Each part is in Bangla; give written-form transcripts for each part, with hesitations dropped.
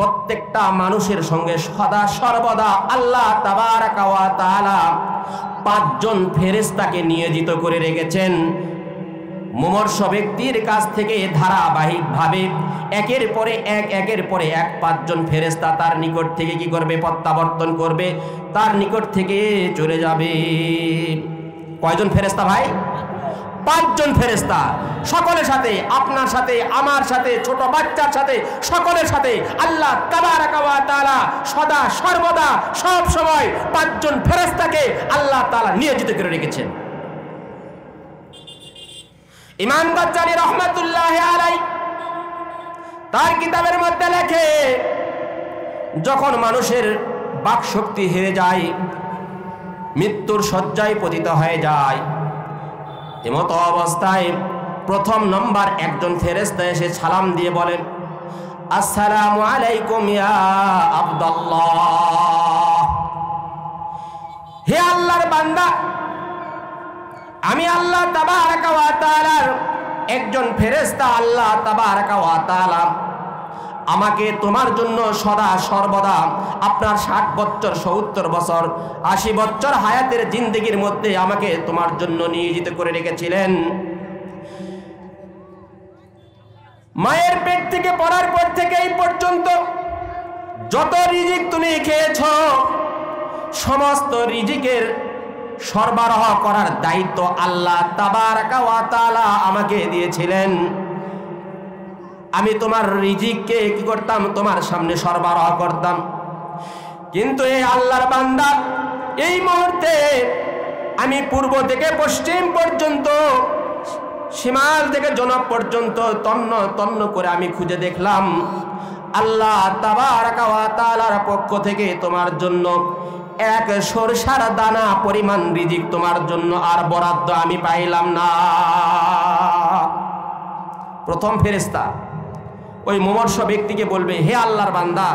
প্রত্যেকটা মানুষের সঙ্গে সদা সর্বদা আল্লাহ তাবারাকা ওয়া তাআলা 5 জন ফেরেশতাকে নিয়োজিত করে রেখেছেন। মুমূর্ষ ব্যক্তির কাছ থেকে ধারাবাহিকভাবে একের পরে এক 5 জন ফেরেশতা তার নিকট থেকে কি করবে? প্রত্যাবর্তন করবে, তার নিকট থেকে চলে যাবে। কয়জন ফেরেশতা ভাই? 5 জন ফেরেশতা। সকলের সাথে, আপনার সাথে, আমার সাথে, ছোট বাচ্চার সাথে, সকলের সাথে আল্লাহ তাবারাকা ওয়া তাআলা সদা সর্বদা সব সময় 5 জন ফেরেশতাকে আল্লাহ তাআলা নিয়োজিত করে রেখেছেন। ইমাম গাজ্জালী রহমাতুল্লাহি আলাইহি তার কিতাবের মধ্যে লেখে, যখন মানুষের বাক শক্তি হেরে যায়, মৃত্যুর শয্যায় পতিত হয়ে যায়, এমতো অবস্থায় প্রথম নম্বর একজন ফেরেশতা এসে সালাম দিয়ে বলেন, আসসালামু আলাইকুম ইয়া আব্দুল্লাহ। হে আল্লাহর বান্দা, আমি আল্লাহ তাবারাকা ওয়া তাআলার একজন ফেরেশতা। আল্লাহ তাবারাকা ওয়া তাআলা আমাকে তোমার জন্য সদা সর্বদা আপনার 60 বছর, 70 বছর, 80 বছর হায়াতের জিন্দেগির মধ্যে আমাকে তোমার জন্য নিয়োজিত করে রেখেছিলেন। মায়ের পেট থেকে পড়ার পর থেকে এই পর্যন্ত যত রিজিক তুমি খেয়েছ, সমস্ত রিজিকের সরবরাহ করার দায়িত্ব আল্লাহ তাবারাকা ওয়া তাআলা আমাকে দিয়েছিলেন। আমি তোমার রিজিককে কি করতাম? তোমার সামনে সরবরাহ করতাম। কিন্তু এই আল্লাহর বান্দা, এই মুহূর্তে আমি পূর্ব থেকে পশ্চিম পর্যন্ত, সীমাল থেকে জনক পর্যন্ত তন্ন তন্ন করে আমি খুঁজে দেখলাম, আল্লাহ তাবারাকা ওয়া তাআলার পক্ষ থেকে তোমার জন্য এক সরষার দানা পরিমাণ রিজিক তোমার জন্য আর বরাদ্দ আমি পাইলাম না। প্রথম ফেরেশতা ওই মুমূর্ষ ব্যক্তিকে বলবে, হে আল্লাহর বান্দা,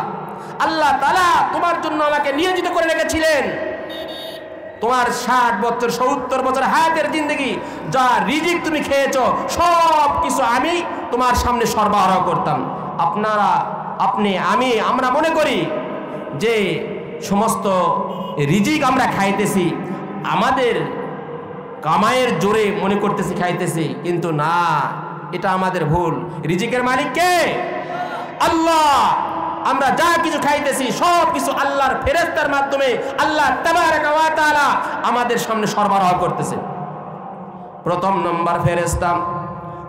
আল্লাহ তাআলা তোমার জন্য আমাকে নিয়োজিত করে রেখেছিলেন। তোমার 60 বছর, 70 বছর হায়াতের জিন্দেগি যা রিজিক তুমি খেয়েছো, সব কিছু আমি তোমার সামনে সরবরাহ করতাম। আমরা মনে করি যে সমস্ত রিজিক আমরা খাইতেছি, আমাদের কামাইয়ের জোরে মনে করতেছি খাইতেছি, কিন্তু না, এটা আমাদের ভুল। রিজিকের মালিক কে? আল্লাহ। আমরা যা কিছু খাইতেছি সব কিছু আল্লাহর ফেরেশতার মাধ্যমে আল্লাহ তাবারাকা ওয়া তাআলা আমাদের সামনে সরবরাহ করতেছে। প্রথম নম্বর ফেরেশতা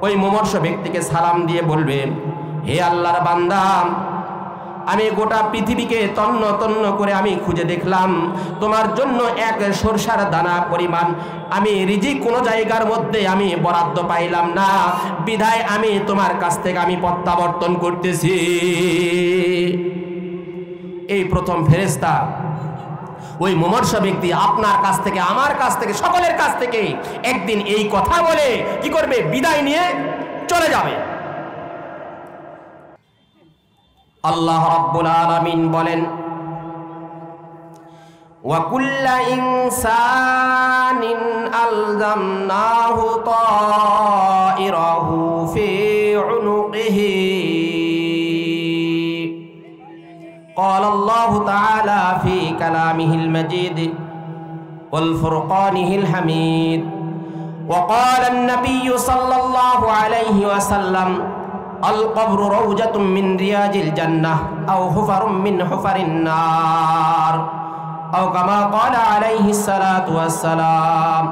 ওই মুমূর্ষ ব্যক্তিকে সালাম দিয়ে বলবে, হে আল্লাহর বান্দা, আমি গোটা পৃথিবীকে তন্ন তন্ন করে আমি খুঁজে দেখলাম, তোমার জন্য এক সরষার দানা পরিমাণ আমি রিজিক কোনো জায়গার মধ্যে আমি বরাদ্দ পাইলাম না, বিধায় আমি তোমার কাছ থেকে আমি প্রত্যাবর্তন করতেছি। এই প্রথম ফেরেশতা ওই মুমূর্ষ ব্যক্তি আপনার কাছ থেকে, আমার কাছ থেকে, সকলের কাছ থেকে একদিন এই কথা বলে কি করবে? বিদায় নিয়ে চলে যাবে। আল্লাহ রাব্বুল আলামিন বলেন, ওয়া কুল্লা ইনসানিন আলজামনাহু তাইরাহু ফি উনুকিহি। قال الله تعالى في كلامه المجيد والفرقانه الحميد. وقال النبي صلى الله عليه وسلم القبر روجة من رياض الجنة أو حفر من حفر النار أو كما قال عليه الصلاة والسلام.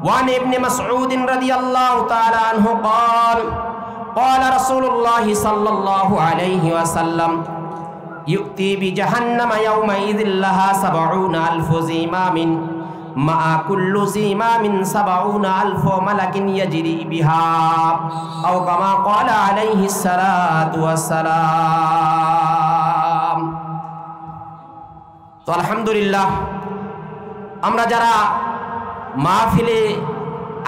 وعن ابن مسعود رضي الله تعالى عنه قال قال رسول الله صلى الله عليه وسلم يؤتي بجهنم يومئذ لها 70,000 زمام مع كل زمام 70,000 ملك يجري بها أو كما قال عليه الصلاة والسلام. তো আলহামদুলিল্লাহ, আমরা যারা মাহফিলে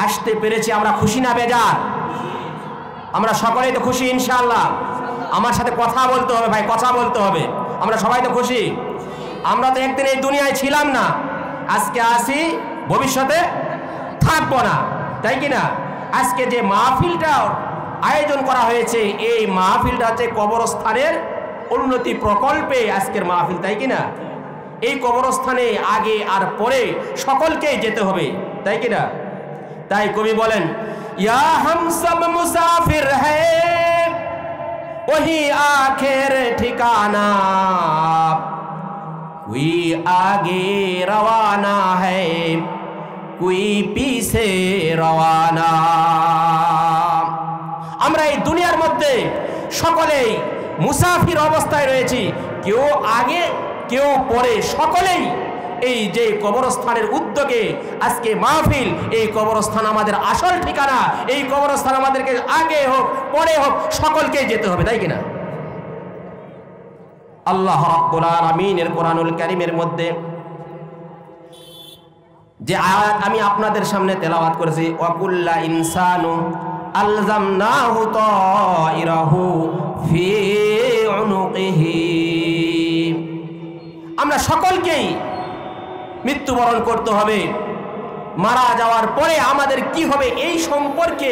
আসতে পেরেছি আমরা খুশি না বেজার? আমরা সকলেই তো খুশি ইনশাআল্লাহ। আমার সাথে কথা বলতে হবে ভাই, কথা বলতে হবে। আমরা সবাই তো খুশি। আমরা তো একদিন এই দুনিয়ায় ছিলাম না, আজকে আসি, ভবিষ্যতে থাকবো না, তাই কি না? আজকে যে মাহফিলটা আয়োজন করা হয়েছে, এই মাহফিলটা হচ্ছে কবরস্থানের উন্নতি প্রকল্পে আজকের মাহফিল, তাই কিনা? এই কবরস্থানে আগে আর পরে সকলকেই যেতে হবে, তাই কিনা? তাই কবি বলেন, ইয়া হাম সব মুসাফির হ্যায় ওহি আখের ঠিকানা, কোই আগে রওয়ানা হ্যায় কোই পিছে রওয়ানা। আমরা এই দুনিয়ার মধ্যে সকলেই মুসাফির অবস্থায় রয়েছি, কেউ আগে কেউ পরে, সকলেই এই যে কবরস্থানের উদ্যোগে আজকে মাহফিল, এই কবরস্থান আমাদের আসল ঠিকানা, এই কবরস্থান আমাদেরকে আগে হোক পরে হোক সকলকেই যেতে হবে, তাই কিনা? আল্লাহ রাব্বুল আলামিনের কোরআনুল কারীমের মধ্যে যে আয়াত আমি আপনাদের সামনে তেলাওয়াত করেছি, ওয়াকুল্লা ইনসানু আলজামনাহু তাইরাহু ফি উনুকিহি, আমরা সকলকেই মৃত্যুবরণ করতে হবে। মারা যাওয়ার পরে আমাদের কি হবে এই সম্পর্কে,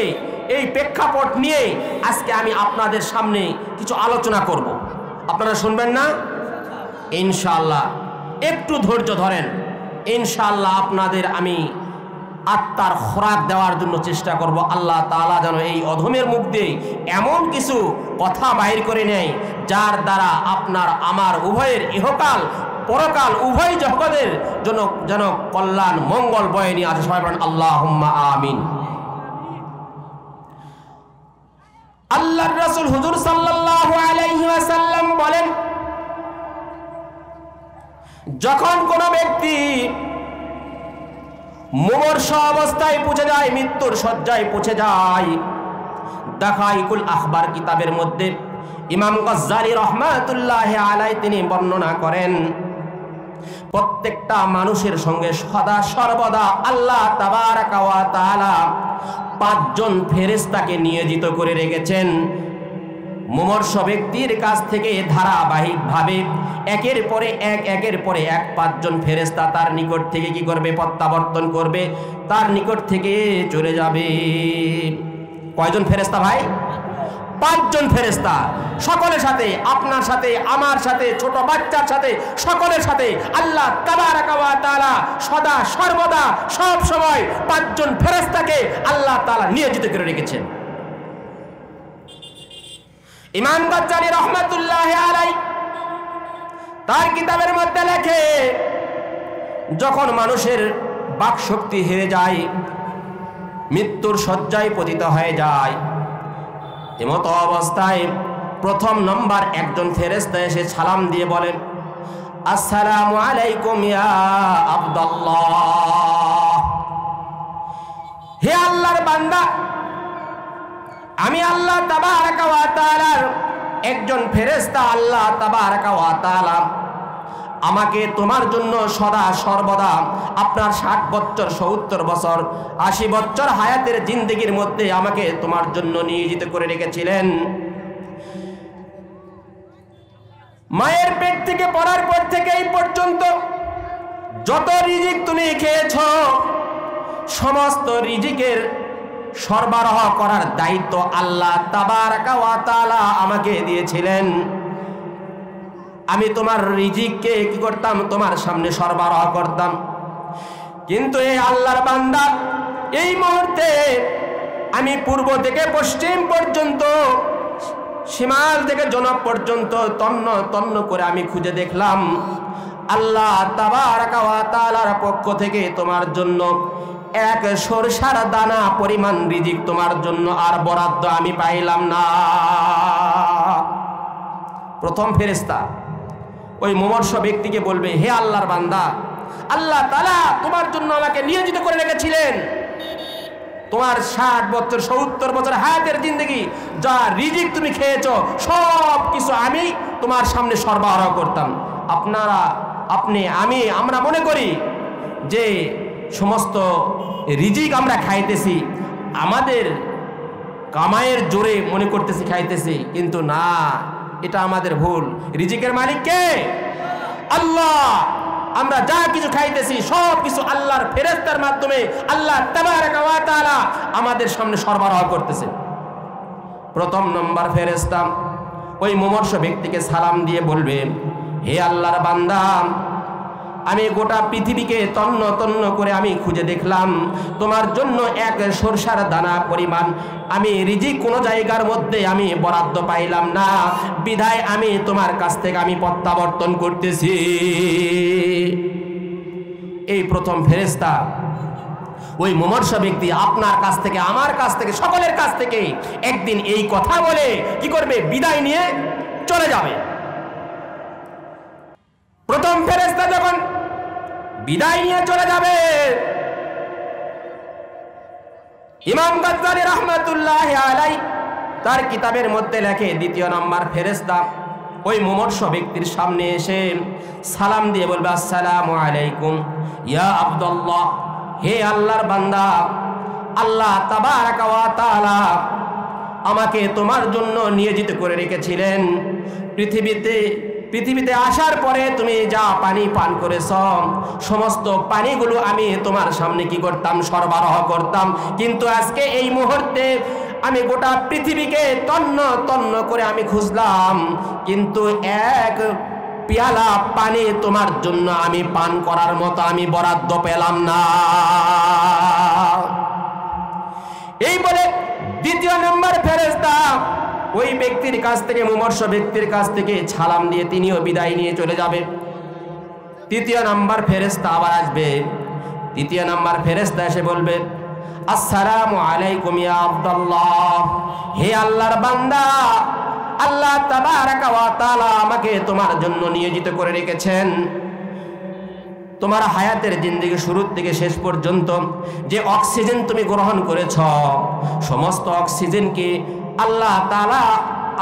এই প্রেক্ষাপট নিয়ে আজকে আমি আপনাদের সামনে কিছু আলোচনা করব। আপনারা শুনবেন না? ইনশাআল্লাহ একটু ধৈর্য ধরেন, ইনশাআল্লাহ আপনাদের আমি আত্মার খোরাক দেওয়ার জন্য চেষ্টা করব। আল্লাহ তাআলা যেন এই অধমের মুখ দিয়ে এমন কিছু কথা বাহির করে নেয় যার দ্বারা আপনার আমার উভয়ের ইহকাল পরকাল উভয় জগতের জন্য যেন কল্যাণ মঙ্গল বয়ে নিয়ে আসে। সবাই বলেন আল্লাহুম্মা আমিন। আল্লাহর রাসূল হুজুর সাল্লাল্লাহু আলাইহি ওয়াসাল্লাম বলেন, যখন কোনো ব্যক্তি মুমূর্ষ অবস্থায় পৌঁছে যায়, মৃত্যুর শয্যায় পৌঁছে যায়, দাখাইকুল আখবার কিতাবের মধ্যে ইমাম গজ্জালী রাহমাতুল্লাহি আলাইহি তিনি বর্ণনা করেন, প্রত্যেকটা মানুষের সঙ্গে সদা সর্বদা আল্লাহ তাবারাকা ওয়া তাআলা 5 জন ফেরেশতাকে নিয়োজিত করে রেখেছেন। মুমূর্ষ ব্যক্তির কাছ থেকে ধারাবাহিকভাবে একের পরে এক 5 জন ফেরেশতা তার নিকট থেকে কি করবে? প্রত্যাবর্তন করবে, তার নিকট থেকে চলে যাবে। কয়জন ফেরেশতা ভাই? 5 জন ফেরেশতা। সকলের সাথে, আপনার সাথে, আমার সাথে, ছোট বাচ্চার সাথে, সকলের সাথে আল্লাহ তাবারাকা ওয়া তাআলা সদা সর্বদা সব সময় 5 জন ফেরেশতাকে আল্লাহ তাআলা নিয়োজিত করে রেখেছেন। ইমাম গজ্জালী রাহমাতুল্লাহি আলাইহি তার কিতাবের মধ্যে লেখে, যখন মানুষের বাক শক্তি হেরে যায়, মৃত্যুর শয্যায় পতিত হয়ে যায়, এমত অবস্থায় প্রথম নম্বর একজন ফেরেশতা এসে সালাম দিয়ে বলেন, আসসালামু আলাইকুম ইয়া আব্দুল্লাহ, হে আল্লাহর বান্দা, আমি আল্লাহ তাবারাকা ওয়া তাআলার একজন ফেরেশতা। আল্লাহ তাবারাকা ওয়া তাআলা আমাকে তোমার জন্য সদা সর্বদা আপনার 60 বছর 70 বছর 80 বছর হায়াতের জিন্দেগির মধ্যে আমাকে তোমার জন্য নিয়োজিত করে রেখেছিলেন। মায়ের পেট থেকে পড়ার পর থেকে এই পর্যন্ত যত রিজিক তুমি খেয়েছ, সমস্ত রিজিকের সরবরাহ করার দায়িত্ব আল্লাহ তাবারাকা ওয়া তাআলা আমাকে দিয়েছিলেন। আমি তোমার রিজিককে কি করতাম? তোমার সামনে সরবরাহ করতাম। কিন্তু এই আল্লাহর বান্দা, এই মুহূর্তে আমি পূর্ব থেকে পশ্চিম পর্যন্ত, শিমাল থেকে জনব পর্যন্ত তন্ন তন্ন করে আমি খুঁজে দেখলাম, আল্লাহ তাবারাকা ওয়া তাআলার পক্ষ থেকে তোমার জন্য এক সরষার দানা পরিমাণ রিজিক তোমার জন্য আর বরাদ্দ আমি পাইলাম না। প্রথম ফেরেশতা ওই মুমূর্ষ ব্যক্তিকে বলবে, হে আল্লাহর বান্দা, আল্লাহ তাআলা তোমার জন্য আমাকে নিয়োজিত করে রেখেছিলেন। তোমার 60 বছর 70 বছর হায়াতের জিন্দেগি যা রিজিক তুমি খেয়েছো, সব কিছু আমি তোমার সামনে সরবরাহ করতাম। আমরা মনে করি যে সমস্ত রিজিক আমরা খাইতেছি, আমাদের কামাইয়ের জোরে মনে করতেছি খাইতেছি, কিন্তু না, এটা আমাদের ভুল। রিজিকের মালিক কে? আল্লাহ। আমরা যা কিছু খাইতেছি সব কিছু আল্লাহর ফেরেশতার মাধ্যমে আল্লাহ তাবারাকা ওয়া তাআলা আমাদের সামনে সরবরাহ করতেছে। প্রথম নম্বর ফেরেশতা ওই মুমূর্ষু ব্যক্তিকে সালাম দিয়ে বলবে, হে আল্লাহর বান্দা, আমি গোটা পৃথিবীকে তন্ন তন্ন করে আমি খুঁজে দেখলাম, তোমার জন্য এক সরষার দানা পরিমাণ আমি রিজিক কোনো জায়গার মধ্যে আমি বরাদ্দ পাইলাম না, বিধায় আমি তোমার কাছ থেকে আমি প্রত্যাবর্তন করতেছি। এই প্রথম ফেরেশতা ওই মুমূর্ষু ব্যক্তি আপনার কাছ থেকে, আমার কাছ থেকে, সকলের কাছ থেকে একদিন এই কথা বলে কি করবে? বিদায় নিয়ে চলে যাবে। প্রথম ফেরেশতা যখন বিদায় নিয়ে চলে যাবে, ইমাম গাজ্জালী রাহমাতুল্লাহ আলাইহি তার কিতাবের মধ্যে লেখে, দ্বিতীয় নাম্বার ফেরেশতা ওই মুমূর্ষু ব্যক্তির সামনে এসে সালাম দিয়ে বলবে, আসসালামু আলাইকুম ইয়া আব্দুল্লাহ, হে আল্লাহর বান্দা, আল্লাহ তাবারাকা ওয়া তাআলা আমাকে তোমার জন্য নিয়োজিত করে রেখেছিলেন। পৃথিবীতে আসার পরে তুমি যা পানি পান করেছ, সমস্ত পানিগুলো আমি তোমার সামনে কি করতাম? সরবরাহ করতাম। কিন্তু আজকে এই মুহূর্তে আমি গোটা পৃথিবীকে তন্ন তন্ন করে আমি খুঁজলাম, কিন্তু এক পেয়ালা পানি তোমার জন্য আমি পান করার মতো আমি বরাদ্দ পেলাম না। এই বলে দ্বিতীয় নম্বর ফেরেশতা ওই ব্যক্তির কাছ থেকে, মুমূর্ষু ব্যক্তির কাছ থেকে সালাম দিয়ে তিনিও বিদায় নিয়ে চলে যাবে। তৃতীয় নাম্বার ফেরেশতা আবার আসবে। তৃতীয় নাম্বার ফেরেশতা এসে বলবে, আসসালামু আলাইকুম ইয়া আব্দুল্লাহ, হে আল্লাহর বান্দা, আল্লাহ তাবারাকা ওয়া তাআলা আমাকে তোমার জন্য নিয়োজিত করে রেখেছেন। তোমার হায়াতের জিন্দেগি শুরু থেকে শেষ পর্যন্ত যে অক্সিজেন তুমি গ্রহণ করেছ, সমস্ত অক্সিজেনকে আল্লাহ তাআলা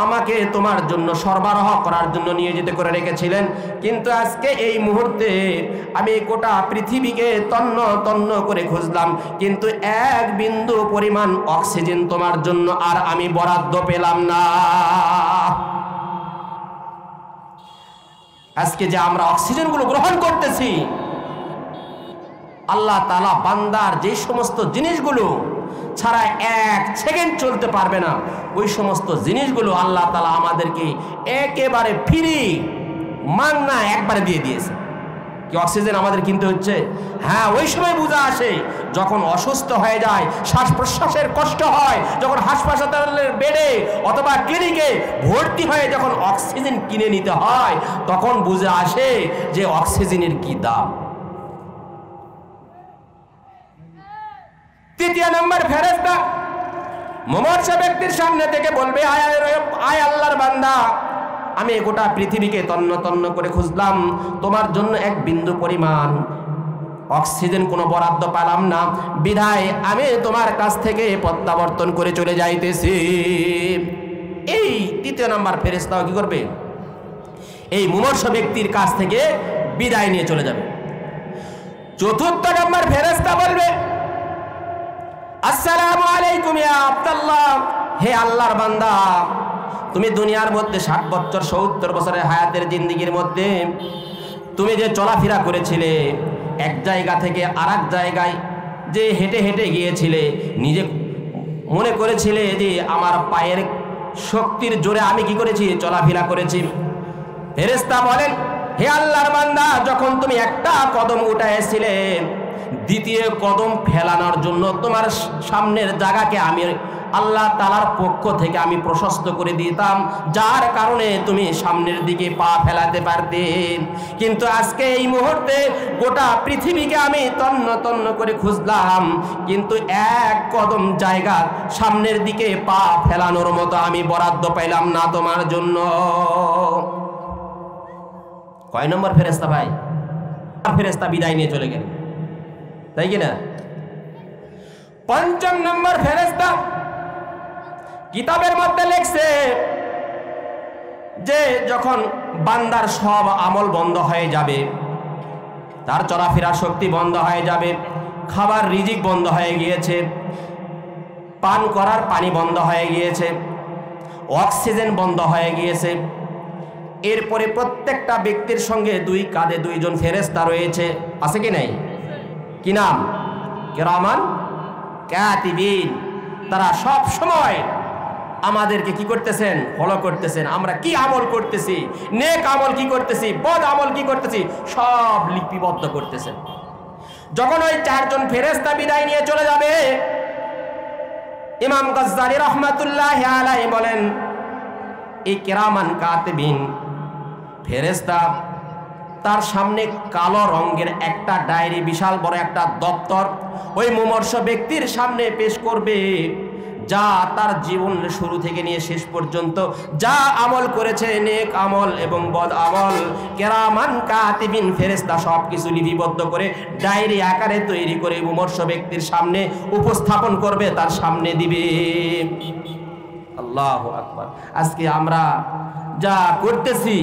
আমাকে তোমার জন্য সরবরাহ করার জন্য নিয়োজিত করে রেখেছিলেন। কিন্তু আজকে এই মুহূর্তে আমি গোটা পৃথিবীকে তন্ন তন্ন করে খুঁজলাম, কিন্তু এক বিন্দু পরিমাণ অক্সিজেন তোমার জন্য আর আমি বরাদ্দ পেলাম না। আজকে যে আমরা অক্সিজেনগুলো গ্রহণ করতেছি, আল্লাহ তাআলা বান্দার যে সমস্ত জিনিসগুলো ছাড়া এক সেকেন্ড চলতে পারবে না, ওই সমস্ত জিনিসগুলো আল্লাহ তাআলা আমাদেরকে একেবারে ফ্রি মাগনা একবারে দিয়ে দিয়েছে। কি অক্সিজেন আমাদের কিনতে হচ্ছে? হ্যাঁ, ওই সময় বোঝা আসে যখন অসুস্থ হয়ে যায়, শ্বাস প্রশ্বাসের কষ্ট হয়, যখন হাসপাতালের বেডে অথবা ক্লিনিকে ভর্তি হয়ে যখন অক্সিজেন কিনে নিতে হয়, তখন বুঝে আসে যে অক্সিজেনের কি দাম। তৃতীয় নম্বর ফেরেশতা মুমূর্ষু ব্যক্তির সামনে থেকে বলবে, আয় আল্লাহর বান্দা, আমি গোটা পৃথিবীকে তন্ন তন্ন করে খুঁজলাম, তোমার জন্য এক বিন্দু পরিমাণ অক্সিজেন কোনো বরাদ্দ পেলাম না, বিধায় আমি তোমার কাছ থেকে প্রত্যাবর্তন করে চলে যাইতেছি। এই তৃতীয় নাম্বার ফেরেশতাও কি করবে? এই মুমূর্ষু ব্যক্তির কাছ থেকে বিদায় নিয়ে চলে যাবে। চতুর্থ নাম্বার ফেরেশতা বলবে, আসসালামু আলাইকুম ইয়া আব্দুল্লাহ, হে আল্লাহর বান্দা, তুমি দুনিয়ার মধ্যে 60 বছর 70 বছরের হায়াতের জিন্দেগির মধ্যে তুমি যে চলাফেরা করেছিলে, এক জায়গা থেকে আরেক জায়গায় যে হেঁটে হেঁটে গিয়েছিলে, নিজে মনে করেছিলে যে আমার পায়ের শক্তির জোরে আমি কি করেছি? চলাফেরা করেছি। ফেরেশতা বলেন, হে আল্লাহর বান্দা, যখন তুমি একটা কদম উঠাইছিলে, দ্বিতীয় কদম ফেলানোর জন্য তোমার সামনের জায়গাকে আমি আল্লাহ তাআলার পক্ষ থেকে আমি প্রশস্ত করে দিতাম, যার কারণে তুমি সামনের দিকে পা ফেলাতে পারতে। কিন্তু আজকে এই মুহূর্তে গোটা পৃথিবীকে আমি তন্ন তন্ন করে খুঁজলাম, কিন্তু এক কদম জায়গা সামনের দিকে পা ফেলানোর মতো আমি বরাদ্দ পাইলাম না তোমার জন্য। কয় নম্বর ফেরেশতা ভাই? ফেরেশতা বিদায় নিয়ে চলে গেল, তাই কিনা? পঞ্চম নম্বর ফেরেশতা কিতাবের মধ্যে লেখছে যে যখন বান্দার সব আমল বন্ধ হয়ে যাবে, তার চলাফেরার শক্তি বন্ধ হয়ে যাবে, খাবার রিজিক বন্ধ হয়ে গিয়েছে, পান করার পানি বন্ধ হয়ে গিয়েছে, অক্সিজেন বন্ধ হয়ে গিয়েছে, এরপরে প্রত্যেকটা ব্যক্তির সঙ্গে দুই কাঁধে দুইজন ফেরেশতা রয়েছে, আছে কি নাই? কি নাম? কিরামান কাতিবিন। তারা সব সময় আমাদেরকে কি করতেছেন? ফলো করতেছেন। আমরা কি আমল করতেছি, নেক আমল কি করতেছি, বদ আমল কি করতেছি, সব লিপিবদ্ধ করতেছেন। যখন ওই 4 জন ফেরেশতা বিদায় নিয়ে চলে যাবে, ইমাম গজ্জালী রহমাতুল্লাহি আলাইহি বলেন, এই কিরামান কাতিবিন ফেরেশতা তার সামনে কালো রঙের একটা ডায়েরি, বিশাল বড় একটা দপ্তর ওই মুমূর্ষ ব্যক্তির সামনে পেশ করবে, যা তার জীবন শুরু থেকে নিয়ে শেষ পর্যন্ত যা আমল করেছে, নেক আমল এবং বদ আমল, কিরামান কাতিবিন ফেরেশতা সব কিছু লিপিবদ্ধ করে ডায়েরি আকারে তৈরি করে মুমূর্ষ ব্যক্তির সামনে উপস্থাপন করবে, তার সামনে দিবে। আল্লাহু আকবার। আজকে আমরা যা করতেছি,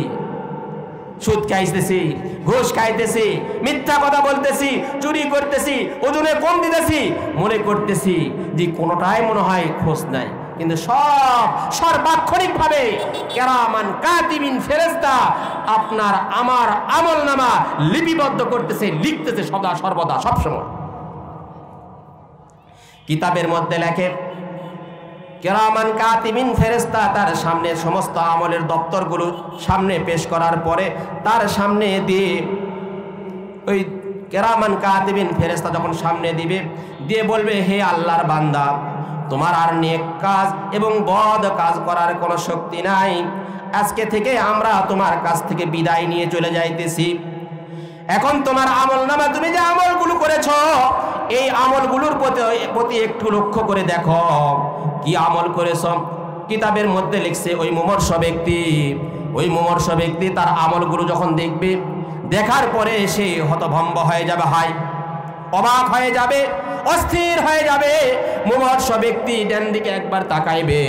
সুদ খাইতেছি, ঘুষ খাইতেছি, মিথ্যা কথা বলতেছি, চুরি করতেছি, ওজনে কম দিতেছি, মনে করতেছি যে কোনোটাই মনে হয় খোঁজ নাই, কিন্তু সব সর্বাক্ষরিকভাবে কিরামান কাতিবিন ফেরেশতা আপনার আমার আমলনামা লিপিবদ্ধ করতেছে, লিখতেছে সদা সর্বদা সবসময়। কিতাবের মধ্যে লেখে, কিরামান কাতিবিন ফেরেশতা তার সামনে সমস্ত আমলের দপ্তরগুলো সামনে পেশ করার পরে তার সামনে দিয়ে, ওই কিরামান কাতিবিন ফেরেশতা যখন সামনে দিবে, দিয়ে বলবে, হে আল্লাহর বান্দা, তোমার আর নেক কাজ এবং বদ কাজ করার কোনো শক্তি নাই, আজকে থেকে আমরা তোমার কাছ থেকে বিদায় নিয়ে চলে যাইতেছি। এখন তোমার আমলনামা, তুমি যে আমলগুলো করেছো, এই আমলগুলোর প্রতি একটু লক্ষ্য করে দেখো কি আমল করেছো। কিতাবের মধ্যে লিখছে, ওই মুমূর্ষ ব্যক্তি তার আমলগুলো যখন দেখবে, দেখার পরে সে হতভম্ব হয়ে যাবে, হয় অবাক হয়ে যাবে, অস্থির হয়ে যাবে। মুমূর্ষ ব্যক্তি ডান দিকে একবার তাকাইবে,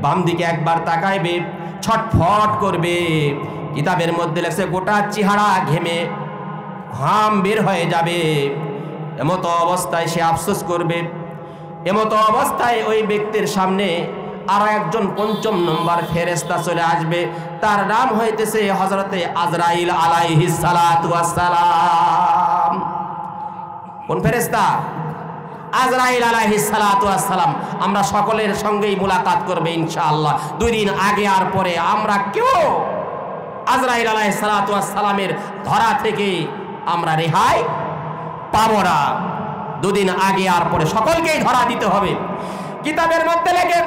বাম দিকে একবার তাকাইবে, ছটফট করবে। কিতাবের মধ্যে লিখছে, গোটা চেহারা ঘেমে ঘাম বের হয়ে যাবে। এমতো অবস্থায় সে আফসোস করবে। এমতো অবস্থায় ওই ব্যক্তির সামনে আরো একজন 5ম নম্বর ফেরেশতা চলে আসবে, তার নাম হইতেছে হযরতে আজরাইল আলাইহিস সালাতু ওয়াস সালাম। কোন ফেরেশতা? আজরাইল আলাইহিস সালাতু ওয়াস সালাম। আমরা সকলের সঙ্গেই মুলাকাত করবে ইনশাআল্লাহ। 2 দিন আগে আর পরে আমরা কেউ আজরাইল আলাইহিস সালাতু ওয়াস সালামের ধরা থেকে আমরা রেহাই পাবো না। 2 দিন আগে আর পরে সকলকেই ধরা দিতে হবে। কিতাবের মধ্যে লেখে,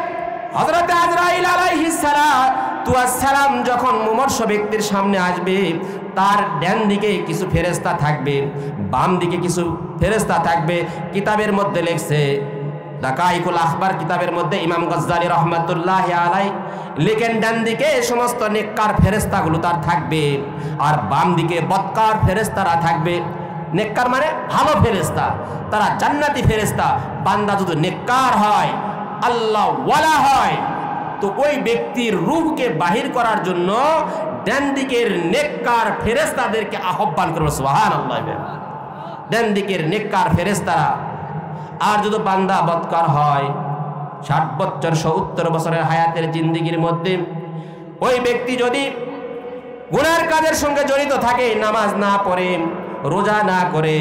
হযরত আজরাইল আলাইহিস সালাতু ওয়াস সালাম যখন মুমূর্ষ ব্যক্তির সামনে আসবে, তার ডান দিকে কিছু ফেরেশতা থাকবে, বাম দিকে কিছু ফেরেশতা থাকবে। কিতাবের মধ্যে লেখছে, দাকাইকুল আখবার কিতাবের মধ্যে ইমাম গজ্জালী রহমাতুল্লাহি আলাইহি লেখেন, ডান দিকে সমস্ত নেককার ফেরেশতাগুলো তার থাকবে, আর বাম দিকে বদকার ফেরেশতারা থাকবে। নেককার মানে ভালো ফেরেশতা, তারা জান্নাতি ফেরেশতা। বান্দা যদি নেককার হয়, আল্লাহ ওয়ালা হয়, তো ওই ব্যক্তির রূহকে বাহির করার জন্য ডান দিকের নেককার ফেরেশতাদেরকে আহ্বান করবে। সুবহানাল্লাহ। ডান দিকের নেককার ফেরেশতারা। আর যদি বান্দা বদকার হয়, 60 বছর 70 বছরের হায়াতের জিন্দেগির মধ্যে ওই ব্যক্তি যদি গুনার কাজের সঙ্গে জড়িত থাকে, নামাজ না পড়ে, রোজা না করে,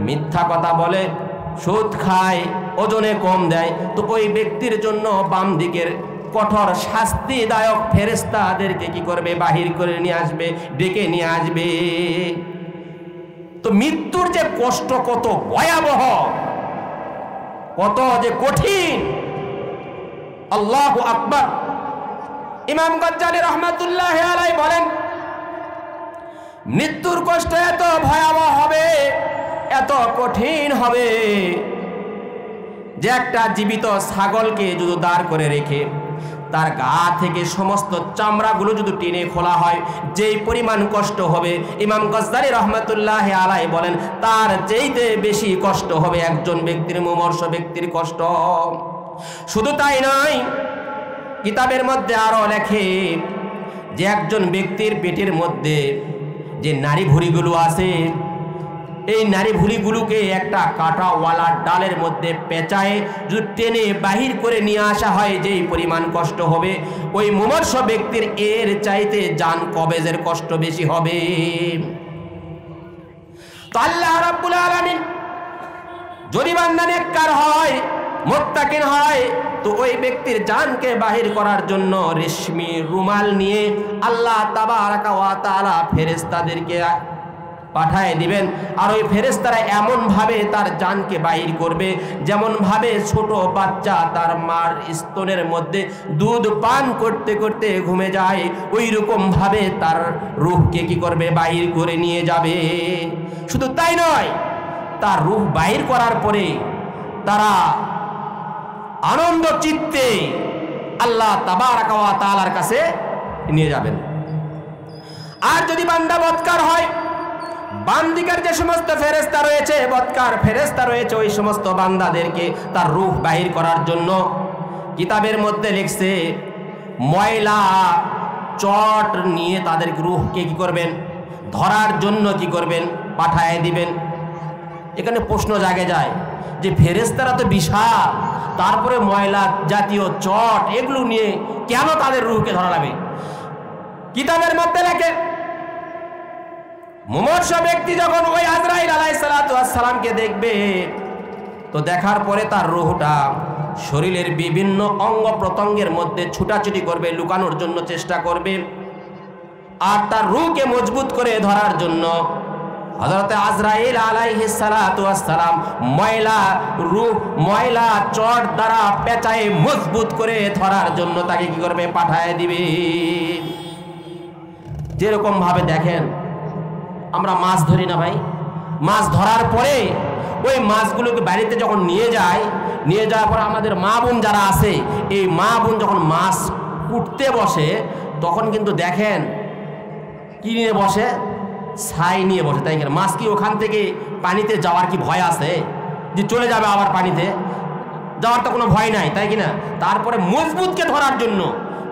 মিথ্যা কথা বলে, সুদ খায়, ওজনে কম দেয়, তো ওই ব্যক্তির জন্য বাম দিকের কঠোর শাস্তিদায়ক ফেরেশতাদেরকে কি করবে? বাহির করে নিয়ে আসবে, ডেকে নিয়ে আসবে। তো মৃত্যুর যে কষ্ট কত ভয়াবহ, কত যে কঠিন, আল্লাহু আকবার। ইমাম গজ্জালী রাহমাতুল্লাহি আলাইহি বলেন, মৃত্যুর কষ্ট এত ভয়াবহ হবে, এত কঠিন হবে, যে একটা জীবিত ছাগলকে যদি দাঁড় করে রেখে তার গা থেকে সমস্ত চামড়াগুলো যদি টেনে খোলা হয়, যেই পরিমাণ কষ্ট হবে, ইমাম গজ্জালী রহমাতুল্লাহি আলাইহি বলেন, তার চেয়েতে বেশি কষ্ট হবে একজন ব্যক্তির, মুমূর্ষ ব্যক্তির কষ্ট। শুধু তাই নয়, কিতাবের মধ্যে আরো লেখে যে একজন ব্যক্তির পেটের মধ্যে যে নারী ভুঁড়িগুলো আছে, এই নারী ভুঁড়িগুলোকে একটা কাঁটাওয়ালা ডালের মধ্যে পেঁচায় যদি টেনে বাহির করে নিয়ে আসা হয়, যেই পরিমাণ কষ্ট হবে, ওই মুমূর্ষ ব্যক্তির এর চাইতে জান কবেজের কষ্ট বেশি হবে। তো আল্লাহ রাব্বুল আলামিন যদি বান্দা নেককার হয়, মুত্তাকিন হয়, তো ওই ব্যক্তির জানকে বাহির করার জন্য রেশমি রুমাল নিয়ে আল্লাহ তাবারাকা ওয়া তাআলা ফেরেশতাদেরকে পাঠায় দিবেন। আর ওই ফেরেশতারা এমনভাবে তার জানকে বাহির করবে যেমনভাবে ছোট বাচ্চা তার মার স্তনের মধ্যে দুধ পান করতে করতে ঘুমে যায়, ওই রকমভাবে তার রূহকে কি করবে, বাহির করে নিয়ে যাবে। শুধু তাই নয়, তার রূহ বাহির করার পরে তারা আনন্দ চিত্তে আল্লাহ তাবারাকা ওয়া তাআলার কাছে নিয়ে যাবেন। আর যদি বান্দা বদকার হয়, বান্দিকার যে সমস্ত ফেরেশতা রয়েছে, বদকার ফেরেশতা রয়েছে, ওই সমস্ত বান্দাদেরকে তার রূহ বাহির করার জন্য কিতাবের মধ্যে লিখছে ময়লা চট নিয়ে তাদের রূহকে কি করবেন, ধরার জন্য কি করবেন, পাঠায় দিবেন। এখানে প্রশ্ন জাগে যায় যে ফেরেশতারা তো বিশাল, তারপরে ময়লা জাতীয় চট এগুলো নিয়ে কেন তাদের রূহকে ধরা লাগবে? কিতাবের মধ্যে লেখে মুমূর্ষ ব্যক্তি যখন ওই আজরাইল আলাইহিস সালাতু ওয়াস সালামকে দেখবে, তো দেখার পরে তার রূহটা শরীরের বিভিন্ন অঙ্গ প্রত্যঙ্গের মধ্যে ছুটাছুটি করবে, লুকানোর জন্য চেষ্টা করবে। আর তার রূহকে মজবুত করে ধরার জন্য হযরত আজরাইল আলাইহিস সালাতু ওয়াস সালাম ময়লা চট দ্বারা পেঁচায়ে মজবুত করে ধরার জন্য তাকে কি করবে, পাঠায় দিবে। যেরকম ভাবে দেখেন আমরা মাছ ধরি না ভাই, মাছ ধরার পরে ওই মাছগুলোকে বাড়িতে যখন নিয়ে যাওয়ার পর আমাদের মা বোন যারা আছে, এই মা বোন যখন মাছ কুটতে বসে তখন কিন্তু দেখেন কি নিয়ে বসে, ছাই নিয়ে বসে, তাই কিনা? মাছ কি ওখান থেকে পানিতে যাওয়ার কি ভয় আছে যে চলে যাবে আবার পানিতে যাওয়ার তো কোনো ভয় নাই, তাই কিনা? তারপরে মজবুতকে ধরার জন্য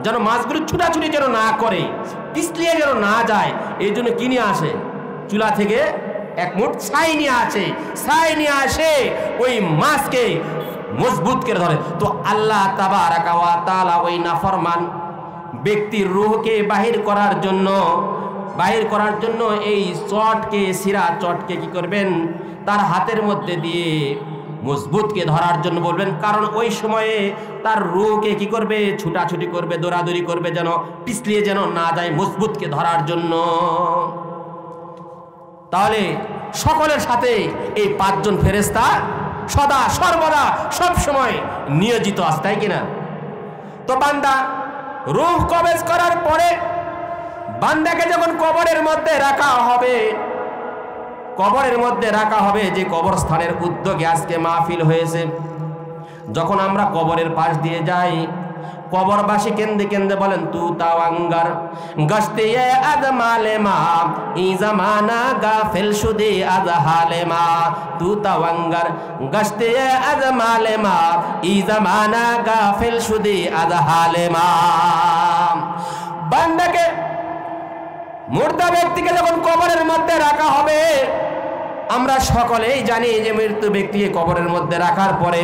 যেন মাছগুলো ছুটাছুটি যেন না করে, পিছলিয়ে যেন না যায়, এই জন্য কি নিয়ে আসে, চুলা থেকে এক মুঠ ছাই নিয়ে আসে ওই মাছকে মজবুত করে ধরে। তো আল্লাহ তাবারাকা ওয়া তাআলা ওই নাফরমান ব্যক্তির রূহকে বাহির করার জন্য এই সিরা চটকে কি করবেন, তার হাতের মধ্যে দিয়ে মজবুতকে ধরার জন্য বলবেন। কারণ ওই সময়ে তার রূহকে কি করবে, ছুটাছুটি করবে, দৌড়াদৌড়ি করবে, যেন পিছলিয়ে যেন না যায়, মজবুতকে ধরার জন্য। তাহলে সকলের সাথে এই 5 জন ফেরেশতা সদা সর্বদা সব সময় নিয়োজিত আছে, তাই কিনা? তো বান্দা রূহ কবজ করার পরে বান্দাকে যখন কবরের মধ্যে রাখা হবে, যে কবরস্থানের উদ্যোগে আজকে মাহফিল হয়েছে, যখন আমরা কবরের পাশ দিয়ে যাই, কবরবাসী কেন্দে কেন্দে বলেন তু তাওয়াঙ্গার গশতে আজমালেমা ই জামানা গাফিল শুদে আজহালেমা, তু তাওয়াঙ্গার গশতে আজমালেমা ই জামানা গাফিল শুদে আজহালেমা। বান্দাকে, মুর্দা ব্যক্তিকে যখন কবরের মধ্যে রাখা হবে, আমরা সকলেই জানি যে মৃত্যু ব্যক্তিকে কবরের মধ্যে রাখার পরে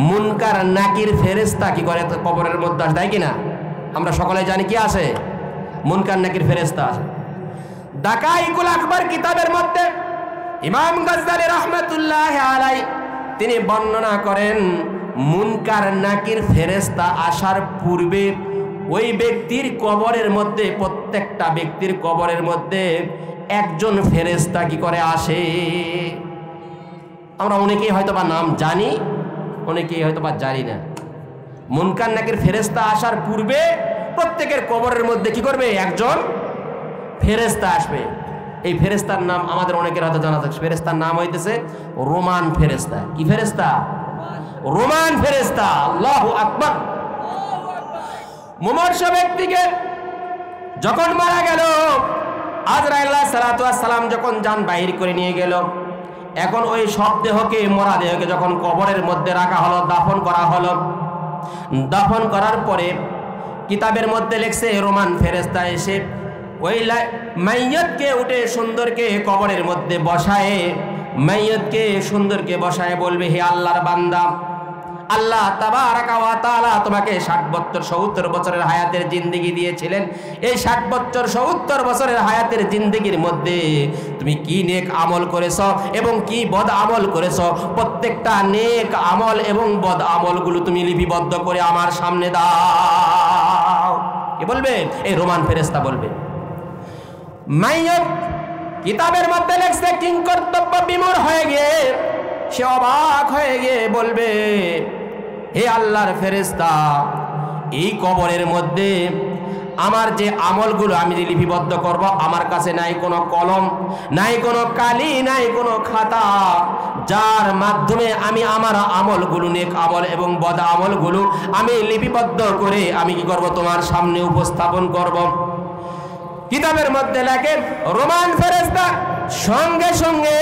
মুনকার নাকির ফেরেশতা কি করে কবরের মধ্যে আসে, তাই কিনা? আমরা সকলে জানি কি আসে, মুনকার নাকির ফেরেশতা আসে। দাকাইকুল আকবার কিতাবের মধ্যে ইমাম গাজ্জালী রাহমাতুল্লাহ আলাইহি তিনি বর্ণনা করেন, মুনকার নাকির ফেরেশতা আসার পূর্বে ওই ব্যক্তির কবরের মধ্যে, প্রত্যেকটা ব্যক্তির কবরের মধ্যে একজন ফেরেশতা কি করে আসে। আমরা অনেকেই হয়তো বা নাম জানি, অনেকেই হয়তো বা জানি না। মুনকার নাকির ফেরেশতা আসার পূর্বে প্রত্যেকের কবরের মধ্যে কি করবে, একজন ফেরেশতা আসবে। এই ফেরেশতার নাম আমাদের অনেকের হয়তো জানা থাকে, ফেরেশতার নাম হইতেছে রোমান ফেরেশতা। কি ফেরেশতা? রোমান ফেরেশতা। আল্লাহু আকবার। মুমূর্ষ ব্যক্তিকে যখন মারা গেল, আজরাইল আলাইহিস সালাতু ওয়াস সালাম যখন জান বাহির করে নিয়ে গেল, এখন ওই সব দেহকে, মরা দেহকে যখন কবরের মধ্যে রাখা হলো, দাফন করা হলো, দাফন করার পরে কিতাবের মধ্যে লেখছে রোমান ফেরেশতা এসে ওই মাইয়তকে উঠে সুন্দরকে কবরের মধ্যে বসায়, মাইয়তকে সুন্দরকে বসায় বলবে, হে আল্লাহর বান্দা, আল্লাহ তাবারাকা ওয়া তাআলা তোমাকে 60 বছর 70 বছরের হায়াতের জিন্দেগি দিয়েছিলেন। এই 60 বছর 70 বছরের হায়াতের জিন্দেগির মধ্যে তুমি কি নেক আমল করেছো এবং কি বদ আমল করেছো, প্রত্যেকটা নেক আমল এবং বদ আমলগুলো তুমি লিপিবদ্ধ করে আমার সামনে দাও। কে বলবে? এই রোমান ফেরেশতা বলবে। মাইয়ত কিতাবের মধ্যে লেখছে কিংকর্তব্য বিমূঢ় হয়ে গিয়ে সে অবাক হয়ে গিয়ে বলবে, হে আল্লাহর ফেরেশতা, এই কবরের মধ্যে আমার যে আমলগুলো আমি লিপিবদ্ধ করব, আমার কাছে নাই কোনো কলম, নাই কোনো কালি, নাই কোনো খাতা, যার মাধ্যমে আমি আমার আমলগুলো নেক আমল এবং বদ আমলগুলো আমি লিপিবদ্ধ করে আমি কি করব? তোমার সামনে উপস্থাপন করব। কিতাবের মধ্যে লেখে রোমান ফেরেশতা সঙ্গে সঙ্গে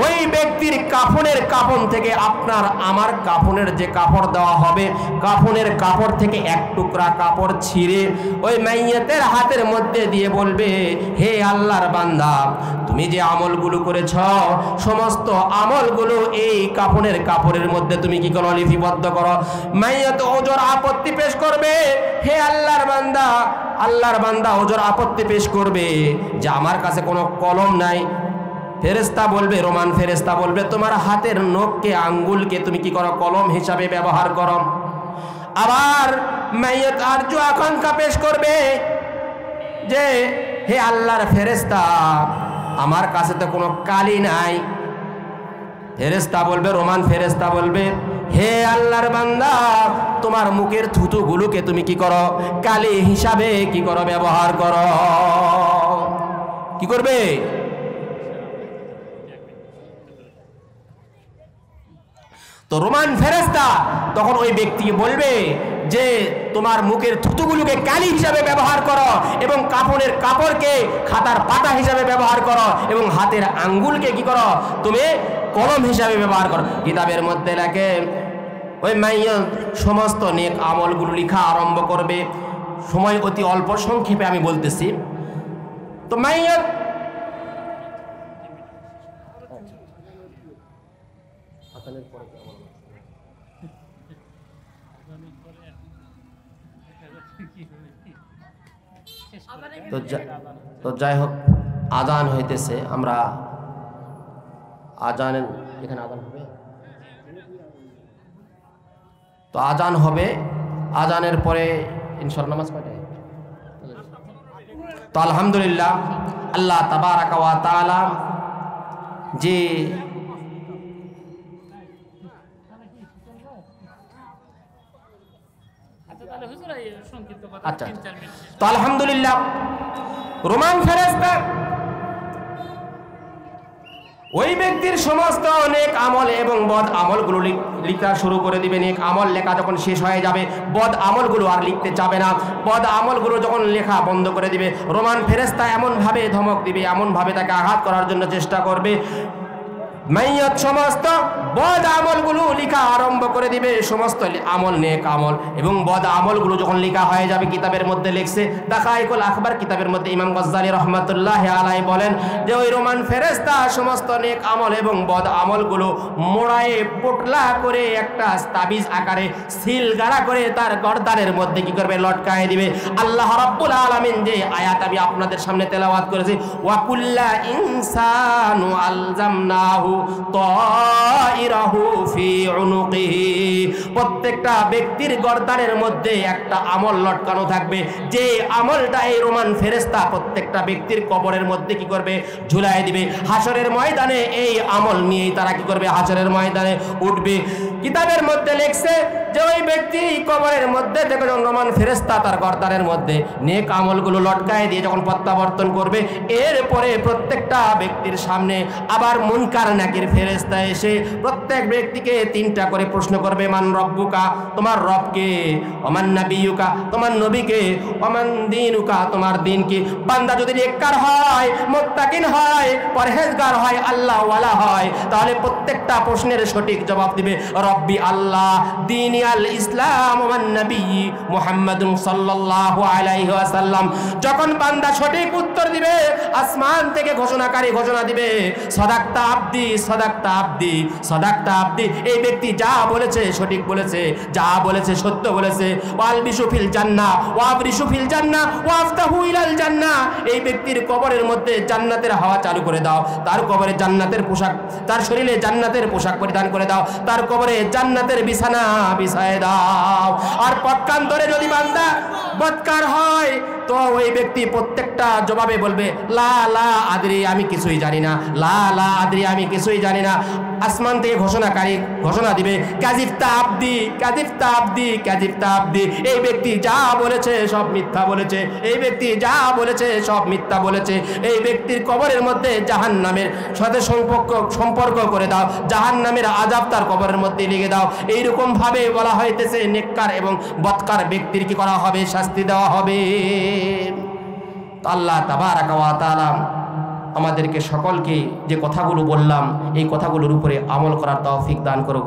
ওই ব্যক্তির কাফনের কাফন থেকে আপনার আমার কাফনের যে কাপড় দেওয়া হবে, কাফনের কাপড় থেকে এক টুকরা কাপড় ছিঁড়ে ওই মাইয়াতের হাতের মধ্যে দিয়ে বলবে, হে আল্লাহর বান্দা, তুমি যে আমলগুলো করেছ সমস্ত আমলগুলো এই কাফনের কাপড়ের মধ্যে তুমি কি করো? লিপিবদ্ধ করো। মাইয়াত ওজোর আপত্তি পেশ করবে, হে আল্লাহর বান্দা, আল্লাহর বান্দা ওজোর আপত্তি পেশ করবে যে আমার কাছে কোনো কলম নাই। ফেরেশতা বলবে, রোমান ফেরেশতা বলবে, তোমার হাতের নখকে আঙ্গুলকে তুমি কি করো? কলম হিসাবে ব্যবহার করো। আবার মাইয়াত আরজু আকাঙ্ক্ষা পেশ করবে যে হে আল্লাহর ফেরেশতা, আমার কাছে তো কোনো কালি নাই। ফেরেশতা বলবে, রোমান ফেরেশতা বলবে, হে আল্লাহর বান্দা, তোমার মুখের থুতুগুলোকে তুমি কি করো? কালি হিসাবে কি করো? ব্যবহার করো। কি করবে? তো রোমান ফেরেশতা তখন ওই ব্যক্তিকে বলবে যে তোমার মুখের থুতুগুলোকে কালি হিসাবে ব্যবহার করো এবং কাফনের কাপড়কে খাতার পাতা হিসাবে ব্যবহার করো এবং হাতের আঙ্গুলকে কি করো? তুমি কলম হিসাবে ব্যবহার করো। কিতাবের মধ্যে লেখে ওই মাইয়া সমস্ত নেক আমলগুলো লেখা আরম্ভ করবে। সময় অতি অল্প, সংক্ষেপে আমি বলতেছি। তো মাইয়া তো যাই হোক, আজান হইতেছে, আমরা আজানের এখানে আজান হবে, তো আজান হবে, আজানের পরে ইনশাআল্লাহ নামাজ পড়ে। তো আলহামদুলিল্লাহ, আল্লাহ তাবারাকা ওয়া তাআলা যে আচ্ছা, তো আলহামদুলিল্লাহ রোমান ফেরেশতা ওই ব্যক্তির সমস্ত নেক আমল এবং বদ আমলগুলো লিখা শুরু করে দিবে। নেক আমল লেখা যখন শেষ হয়ে যাবে, বদ আমলগুলো আর লিখতে চাবে না। বদ আমলগুলো যখন লেখা বন্ধ করে দিবে, রোমান ফেরেশতা এমনভাবে ধমক দিবে, এমনভাবে তাকে আঘাত করার জন্য চেষ্টা করবে, মাইয়াত সমস্ত বদ আমলগুলো লেখা আরম্ভ করে দিবে। সমস্ত আমল, নেক আমল এবং বদ আমলগুলো যখন লেখা হয়ে যাবে, কিতাবের মধ্যে লিখছে দাকাইকুল আখবার কিতাবের মধ্যে ইমাম গজ্জালি রহমাতুল্লাহি আলাইহি বলেন যে ওই রোমান ফেরেশতা সমস্ত নেক আমল এবং বদ আমলগুলো মোড়ায়ে পোটলা করে একটা তাবিজ আকারে সিল গাড়া করে তার গর্দানের মধ্যে কি করবে? লটকায় দিবে। আল্লাহ রাব্বুল আলামিন যে আয়াত আমি আপনাদের সামনে তেলাওয়াত করেছি, ওয়া কুল্লা ইনসানু আলজামনাহু তাইরাহু ফি উনুকিহি, প্রত্যেকটা ব্যক্তির গর্দানের মধ্যে একটা আমল লটকানো থাকবে, যে আমলটা এই রোমান ফেরেশতা প্রত্যেকটা ব্যক্তির কবরের মধ্যে কি করবে? ঝুলাই দিবে। হাসরের ময়দানে এই আমল নিয়েই তারা কি করবে? হাসরের ময়দানে উঠবে। কিতাবের মধ্যে লেখছে যে ওই ব্যক্তি কবরের মধ্যে থেকে যখন রোমান ফেরেশতা তার গর্দানের মধ্যে নেক আমলগুলো লটকায় দিয়ে যখন প্রত্যাবর্তন করবে, এরপরে প্রত্যেকটা ব্যক্তির সামনে আবার মুনকার নাকির ফেরেশতা এসে প্রত্যেক ব্যক্তিকে 3টা করে প্রশ্ন করবে। মান রব্বুকা, তোমার রবকে, ওমান নাবিয়ুকা, তোমার নবীকে, ওমান দীনুকা, তোমার দিন কি। বান্দা যদি নেককার হয়, মুত্তাকিন হয়, পরহেজগার হয়, আল্লাহ ওয়ালা হয়, তাহলে প্রত্যেকটা প্রশ্নের সঠিক জবাব দিবে রব্বি আল্লাহ, দীনি বুনিয়াল ইসলাম ওয়ান নবী মুহাম্মাদুন সাল্লাল্লাহু আলাইহি ওয়াসাল্লাম। যখন বান্দা সঠিক উত্তর দিবে, আসমান থেকে ঘোষণাকারী ঘোষণা দিবে, সাদাক্তা আবদি, সাদাক্তা আবদি, সাদাক্তা আবদি। এই ব্যক্তি যা বলেছে সঠিক বলেছে, যা বলেছে সত্য বলেছে। ওয়াল বিশুফিল জান্নাহ ওয়াবরিশুফিল জান্নাহ ওয়াফতাহু ইলাল জান্নাহ। এই ব্যক্তির কবরের মধ্যে জান্নাতের হাওয়া চালু করে দাও, তার কবরে জান্নাতের পোশাক, তার শরীরে জান্নাতের পোশাক পরিধান করে দাও, তার কবরে জান্নাতের বিছানা বিছায় দাও। আর পক্ষান্তরে যদি বান্দা বদকার হয়, তো ওই ব্যক্তি প্রত্যেকটা জবাবে বলবে লা লা আদরি, আমি কিছুই জানি না, লা লা আদরি, আমি কিছুই জানি না। আসমান থেকে ঘোষণাকারী ঘোষণা দিবে, কাযিবতা আবদি, কাযিবতা আবদি, কাযিবতা আবদি। এই ব্যক্তি যা বলেছে সব মিথ্যা বলেছে, এই ব্যক্তি যা বলেছে সব মিথ্যা বলেছে। এই ব্যক্তির কবরের মধ্যে জাহান্নামের সাথে সম্পর্ক করে দাও, জাহান্নামের আযাব তার কবরের মধ্যে লেগে দাও। এইরকম ভাবে বলা হইতেছে নেককার এবং বদকার ব্যক্তির কি করা হবে? শাস্তি দেওয়া হবে। আল্লাহ তাবারাকা ওয়া তাআলা আমাদেরকে সকলকে যে কথাগুলো বললাম এই কথাগুলোর উপরে আমল করার তৌফিক দান করুক।